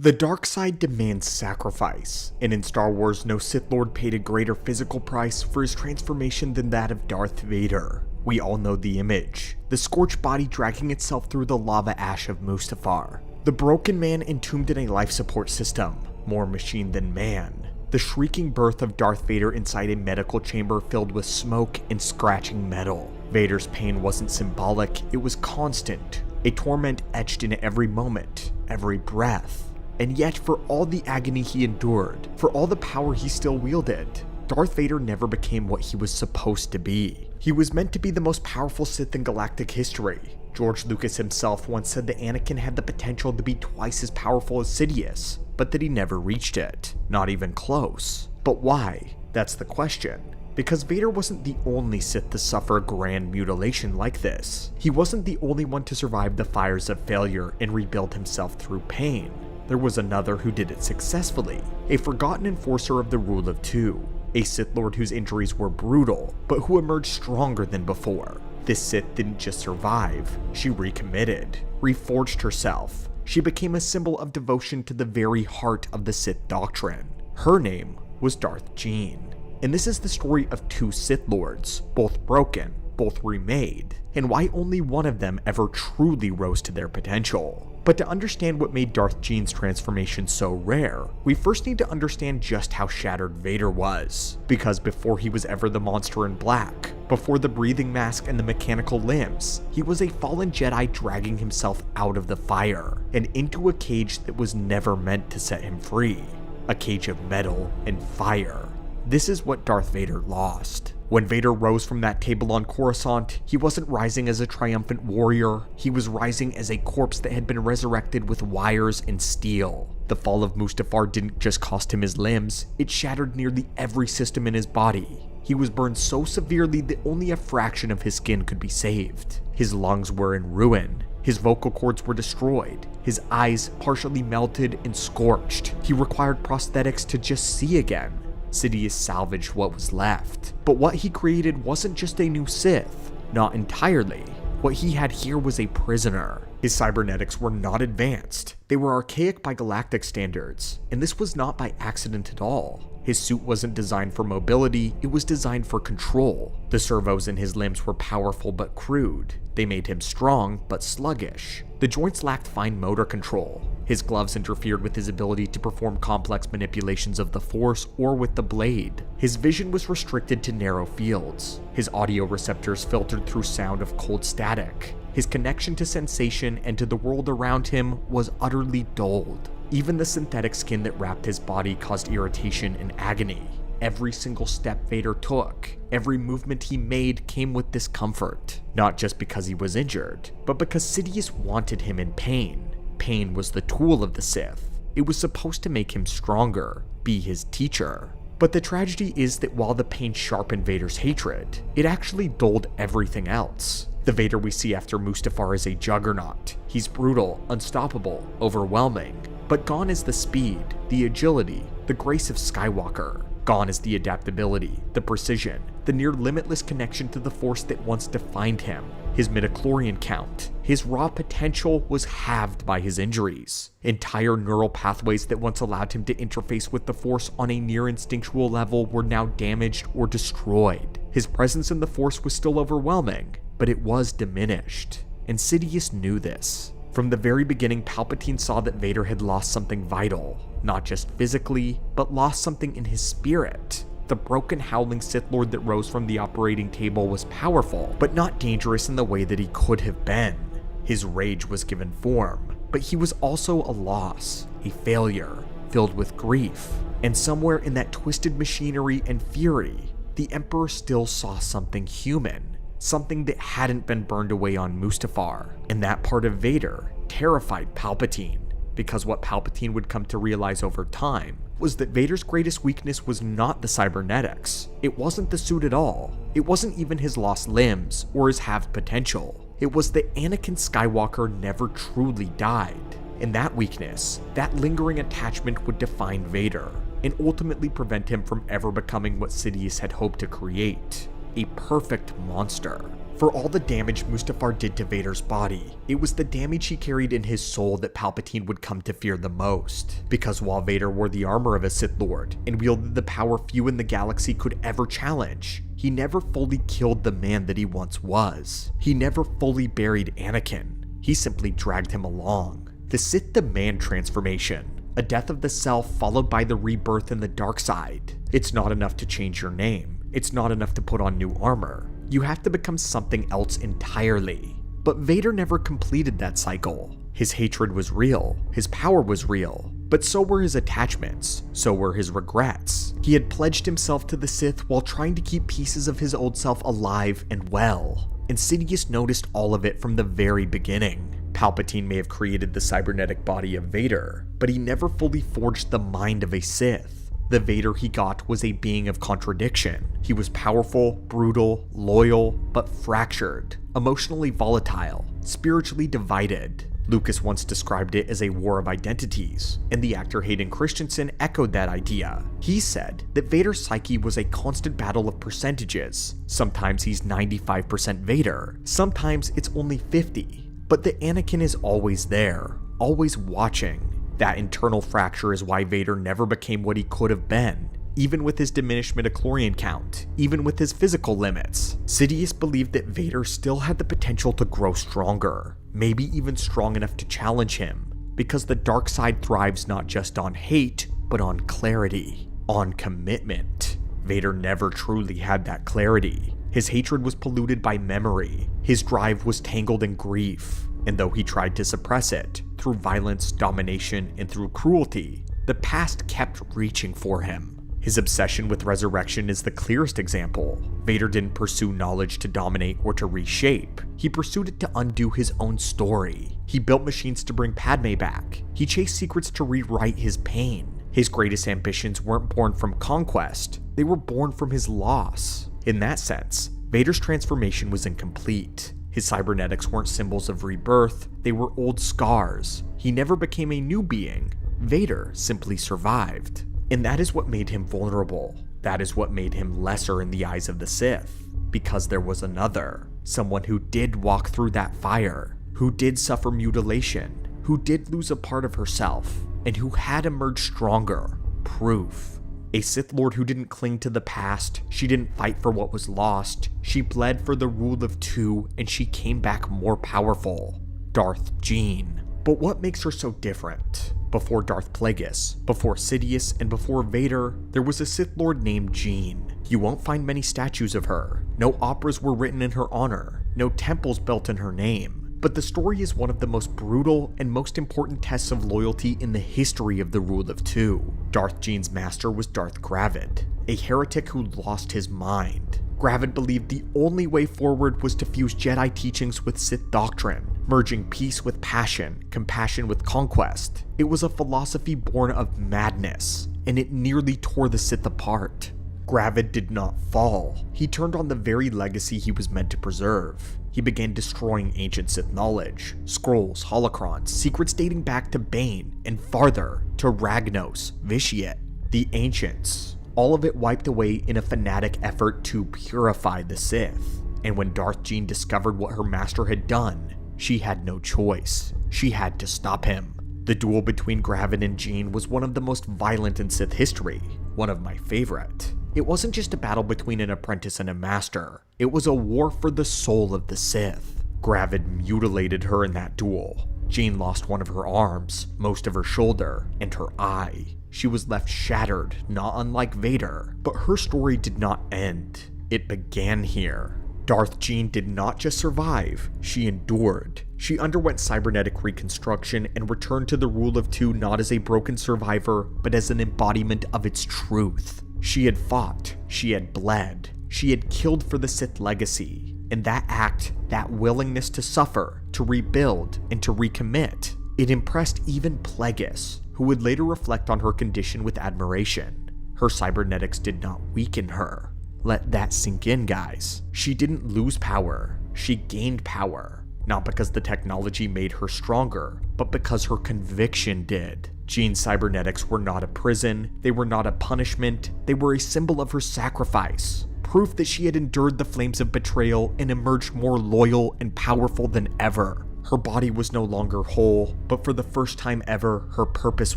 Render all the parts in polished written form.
The dark side demands sacrifice, and in Star Wars, no Sith Lord paid a greater physical price for his transformation than that of Darth Vader. We all know the image, the scorched body dragging itself through the lava ash of Mustafar, the broken man entombed in a life support system, more machine than man, the shrieking birth of Darth Vader inside a medical chamber filled with smoke and scratching metal. Vader's pain wasn't symbolic, it was constant, a torment etched in every moment, every breath. And yet, for all the agony he endured, for all the power he still wielded, Darth Vader never became what he was supposed to be. He was meant to be the most powerful Sith in galactic history. George Lucas himself once said that Anakin had the potential to be twice as powerful as Sidious, but that he never reached it. Not even close. But why? That's the question. Because Vader wasn't the only Sith to suffer a grand mutilation like this. He wasn't the only one to survive the fires of failure and rebuild himself through pain. There was another who did it successfully, a forgotten enforcer of the rule of two, a Sith Lord whose injuries were brutal, but who emerged stronger than before. This Sith didn't just survive, she recommitted, reforged herself. She became a symbol of devotion to the very heart of the Sith doctrine. Her name was Darth Gean. And this is the story of two Sith Lords, both broken, both remade, and why only one of them ever truly rose to their potential. But to understand what made Darth Gean's transformation so rare, we first need to understand just how shattered Vader was. Because before he was ever the monster in black, before the breathing mask and the mechanical limbs, he was a fallen Jedi dragging himself out of the fire, and into a cage that was never meant to set him free. A cage of metal and fire. This is what Darth Vader lost. When Vader rose from that table on Coruscant, he wasn't rising as a triumphant warrior, he was rising as a corpse that had been resurrected with wires and steel. The fall of Mustafar didn't just cost him his limbs, it shattered nearly every system in his body. He was burned so severely that only a fraction of his skin could be saved. His lungs were in ruin. His vocal cords were destroyed, his eyes partially melted and scorched. He required prosthetics to just see again. Sidious salvaged what was left. But what he created wasn't just a new Sith. Not entirely. What he had here was a prisoner. His cybernetics were not advanced. They were archaic by galactic standards, and this was not by accident at all. His suit wasn't designed for mobility, it was designed for control. The servos in his limbs were powerful but crude. They made him strong but sluggish. The joints lacked fine motor control. His gloves interfered with his ability to perform complex manipulations of the Force or with the blade. His vision was restricted to narrow fields. His audio receptors filtered through sound of cold static. His connection to sensation and to the world around him was utterly dulled. Even the synthetic skin that wrapped his body caused irritation and agony. Every single step Vader took, every movement he made came with discomfort. Not just because he was injured, but because Sidious wanted him in pain. Pain was the tool of the Sith. It was supposed to make him stronger, be his teacher. But the tragedy is that while the pain sharpened Vader's hatred, it actually dulled everything else. The Vader we see after Mustafar is a juggernaut. He's brutal, unstoppable, overwhelming. But gone is the speed, the agility, the grace of Skywalker. Gone is the adaptability, the precision, the near limitless connection to the Force that once defined him. His midichlorian count, his raw potential was halved by his injuries. Entire neural pathways that once allowed him to interface with the Force on a near instinctual level were now damaged or destroyed. His presence in the Force was still overwhelming, but it was diminished. And Sidious knew this. From the very beginning, Palpatine saw that Vader had lost something vital, not just physically, but lost something in his spirit. The broken, howling Sith Lord that rose from the operating table was powerful, but not dangerous in the way that he could have been. His rage was given form, but he was also a loss, a failure, filled with grief. And somewhere in that twisted machinery and fury, the Emperor still saw something human. Something that hadn't been burned away on Mustafar, and that part of Vader terrified Palpatine, because what Palpatine would come to realize over time was that Vader's greatest weakness was not the cybernetics. It wasn't the suit at all. It wasn't even his lost limbs or his halved potential. It was that Anakin Skywalker never truly died. And that weakness, that lingering attachment would define Vader, and ultimately prevent him from ever becoming what Sidious had hoped to create. a perfect monster. For all the damage Mustafar did to Vader's body, it was the damage he carried in his soul that Palpatine would come to fear the most. Because while Vader wore the armor of a Sith Lord and wielded the power few in the galaxy could ever challenge, he never fully killed the man that he once was. He never fully buried Anakin. He simply dragged him along. The Sith demand transformation, a death of the self followed by the rebirth in the dark side. It's not enough to change your name. It's not enough to put on new armor. You have to become something else entirely. But Vader never completed that cycle. His hatred was real, his power was real, but so were his attachments, so were his regrets. He had pledged himself to the Sith while trying to keep pieces of his old self alive and well. And Sidious noticed all of it from the very beginning. Palpatine may have created the cybernetic body of Vader, but he never fully forged the mind of a Sith. The Vader he got was a being of contradiction. He was powerful, brutal, loyal, but fractured, emotionally volatile, spiritually divided. Lucas once described it as a war of identities, and the actor Hayden Christensen echoed that idea. He said that Vader's psyche was a constant battle of percentages. Sometimes he's 95% Vader, sometimes it's only 50. But the Anakin is always there, always watching. That internal fracture is why Vader never became what he could have been, even with his diminished midichlorian count, even with his physical limits. Sidious believed that Vader still had the potential to grow stronger, maybe even strong enough to challenge him, because the dark side thrives not just on hate, but on clarity, on commitment. Vader never truly had that clarity. His hatred was polluted by memory, his drive was tangled in grief, and though he tried to suppress it, through violence, domination, and through cruelty, the past kept reaching for him. His obsession with resurrection is the clearest example. Vader didn't pursue knowledge to dominate or to reshape. He pursued it to undo his own story. He built machines to bring Padme back. He chased secrets to rewrite his pain. His greatest ambitions weren't born from conquest. They were born from his loss. In that sense, Vader's transformation was incomplete. His cybernetics weren't symbols of rebirth, they were old scars. He never became a new being. Vader simply survived. And that is what made him vulnerable. That is what made him lesser in the eyes of the Sith. Because there was another. Someone who did walk through that fire. Who did suffer mutilation. Who did lose a part of herself. And who had emerged stronger. Proof. A Sith Lord who didn't cling to the past, she didn't fight for what was lost, she bled for the rule of two, and she came back more powerful. Darth Gean. But what makes her so different? Before Darth Plagueis, before Sidious, and before Vader, there was a Sith Lord named Gean. You won't find many statues of her. No operas were written in her honor. No temples built in her name. But the story is one of the most brutal and most important tests of loyalty in the history of the Rule of Two. Darth Gean's master was Darth Gravid, a heretic who lost his mind. Gravid believed the only way forward was to fuse Jedi teachings with Sith doctrine, merging peace with passion, compassion with conquest. It was a philosophy born of madness, and it nearly tore the Sith apart. Gravid did not fall. He turned on the very legacy he was meant to preserve. He began destroying ancient Sith knowledge, scrolls, holocrons, secrets dating back to Bane, and farther, to Ragnos, Vitiate, the Ancients. All of it wiped away in a fanatic effort to purify the Sith. And when Darth Gean discovered what her master had done, she had no choice. She had to stop him. The duel between Gravid and Gean was one of the most violent in Sith history, one of my favorite. It wasn't just a battle between an apprentice and a master, it was a war for the soul of the Sith. Gravid mutilated her in that duel. Gean lost one of her arms, most of her shoulder, and her eye. She was left shattered, not unlike Vader, but her story did not end. It began here. Darth Gean did not just survive, she endured. She underwent cybernetic reconstruction and returned to the Rule of Two not as a broken survivor, but as an embodiment of its truth. She had fought, she had bled, she had killed for the Sith legacy, and that act, that willingness to suffer, to rebuild, and to recommit, it impressed even Plagueis, who would later reflect on her condition with admiration. Her cybernetics did not weaken her. Let that sink in, guys. She didn't lose power, she gained power. Not because the technology made her stronger, but because her conviction did. Gean's cybernetics were not a prison, they were not a punishment, they were a symbol of her sacrifice, proof that she had endured the flames of betrayal and emerged more loyal and powerful than ever. Her body was no longer whole, but for the first time ever, her purpose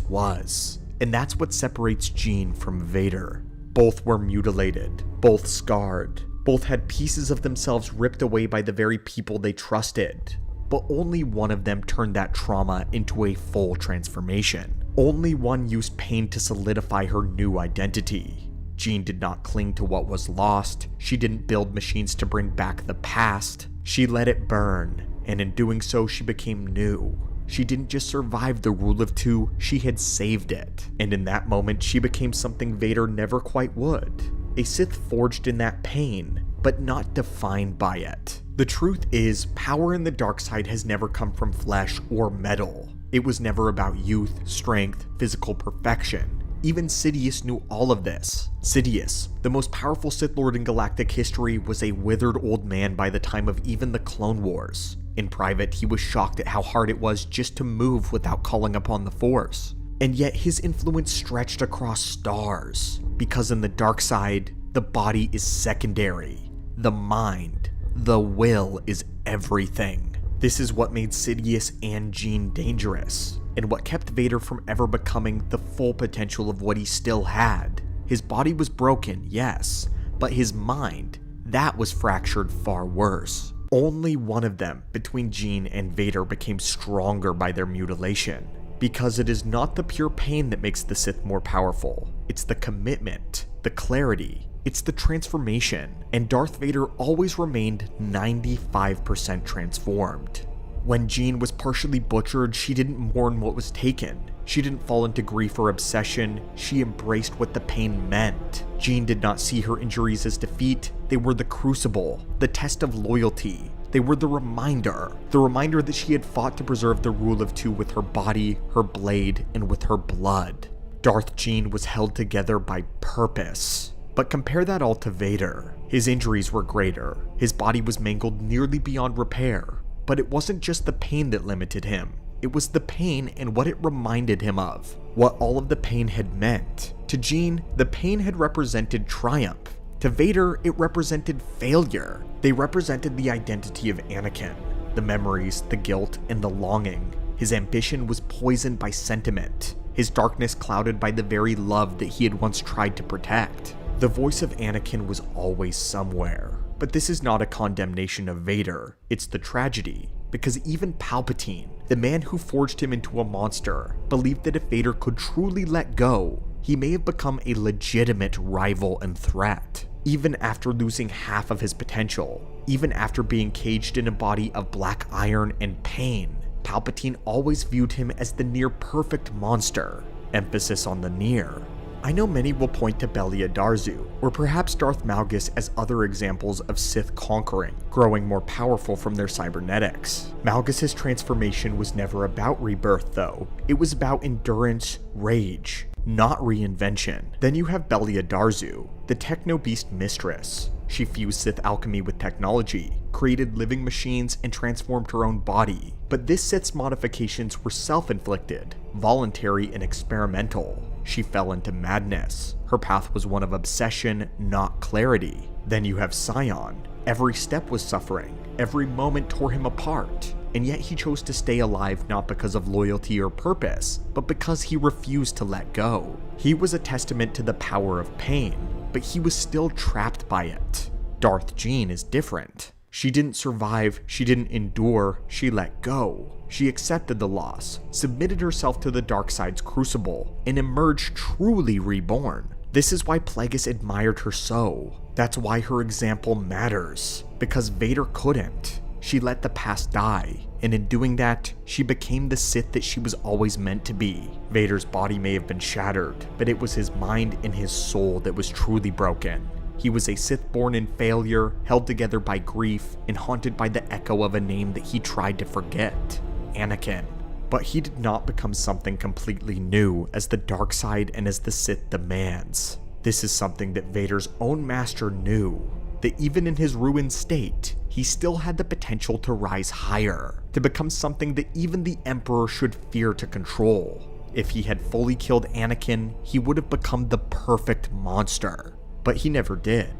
was. And that's what separates Gean from Vader. Both were mutilated, both scarred, both had pieces of themselves ripped away by the very people they trusted. But only one of them turned that trauma into a full transformation. Only one used pain to solidify her new identity. Gean did not cling to what was lost. She didn't build machines to bring back the past. She let it burn, and in doing so, she became new. She didn't just survive the rule of two, she had saved it. And in that moment, she became something Vader never quite would. A Sith forged in that pain, but not defined by it. The truth is, power in the dark side has never come from flesh or metal. It was never about youth, strength, physical perfection. Even Sidious knew all of this. Sidious, the most powerful Sith Lord in galactic history, was a withered old man by the time of even the Clone Wars. In private, he was shocked at how hard it was just to move without calling upon the Force. And yet his influence stretched across stars, because in the dark side, the body is secondary. The mind, the will is everything. This is what made Sidious and Gean dangerous, and what kept Vader from ever becoming the full potential of what he still had. His body was broken, yes, but his mind, that was fractured far worse. Only one of them, between Gean and Vader, became stronger by their mutilation. Because it is not the pure pain that makes the Sith more powerful. It's the commitment, the clarity, it's the transformation. And Darth Vader always remained 95% transformed. When Gean was partially butchered, she didn't mourn what was taken. She didn't fall into grief or obsession, she embraced what the pain meant. Gean did not see her injuries as defeat, they were the crucible, the test of loyalty. They were the reminder that she had fought to preserve the rule of two with her body, her blade, and with her blood. Darth Gean was held together by purpose. But compare that all to Vader. His injuries were greater, his body was mangled nearly beyond repair. But it wasn't just the pain that limited him. It was the pain and what it reminded him of. What all of the pain had meant. To Gean, the pain had represented triumph. To Vader, it represented failure. They represented the identity of Anakin. The memories, the guilt, and the longing. His ambition was poisoned by sentiment. His darkness clouded by the very love that he had once tried to protect. The voice of Anakin was always somewhere. But this is not a condemnation of Vader, it's the tragedy. Because even Palpatine, the man who forged him into a monster, believed that if Vader could truly let go, he may have become a legitimate rival and threat. Even after losing half of his potential, even after being caged in a body of black iron and pain, Palpatine always viewed him as the near-perfect monster. Emphasis on the near. I know many will point to Belia Darzu, or perhaps Darth Malgus as other examples of Sith conquering, growing more powerful from their cybernetics. Malgus's transformation was never about rebirth though, it was about endurance, rage, not reinvention. Then you have Belia Darzu, the techno-beast mistress. She fused Sith alchemy with technology, created living machines, and transformed her own body. But this Sith's modifications were self-inflicted, voluntary, and experimental. She fell into madness. Her path was one of obsession, not clarity. Then you have Sion. Every step was suffering. Every moment tore him apart. And yet he chose to stay alive not because of loyalty or purpose, but because he refused to let go. He was a testament to the power of pain, but he was still trapped by it. Darth Gean is different. She didn't survive, she didn't endure, she let go. She accepted the loss, submitted herself to the dark side's crucible, and emerged truly reborn. This is why Plagueis admired her so. That's why her example matters. Because Vader couldn't. She let the past die, and in doing that, she became the Sith that she was always meant to be. Vader's body may have been shattered, but it was his mind and his soul that was truly broken. He was a Sith born in failure, held together by grief, and haunted by the echo of a name that he tried to forget. Anakin. But he did not become something completely new as the dark side and as the Sith demands. This is something that Vader's own master knew, that even in his ruined state, he still had the potential to rise higher, to become something that even the Emperor should fear to control. If he had fully killed Anakin, he would have become the perfect monster. But he never did.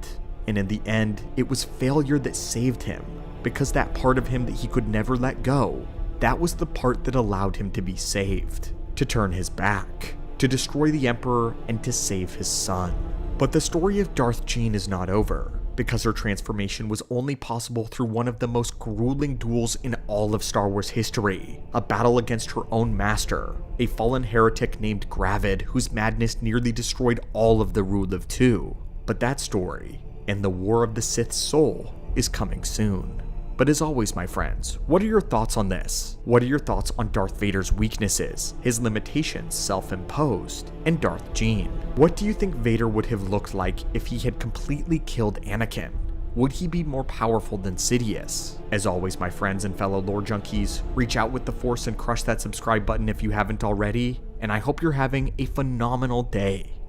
And in the end, it was failure that saved him, because that part of him that he could never let go, that was the part that allowed him to be saved, to turn his back, to destroy the Emperor, and to save his son. But the story of Darth Gean is not over, because her transformation was only possible through one of the most grueling duels in all of Star Wars history, a battle against her own master, a fallen heretic named Gravid, whose madness nearly destroyed all of the Rule of Two. But that story, and the War of the Sith's soul, is coming soon. But as always, my friends, what are your thoughts on this? What are your thoughts on Darth Vader's weaknesses, his limitations self-imposed, and Darth Gean? What do you think Vader would have looked like if he had completely killed Anakin? Would he be more powerful than Sidious? As always, my friends and fellow lore junkies, reach out with the Force and crush that subscribe button if you haven't already, and I hope you're having a phenomenal day.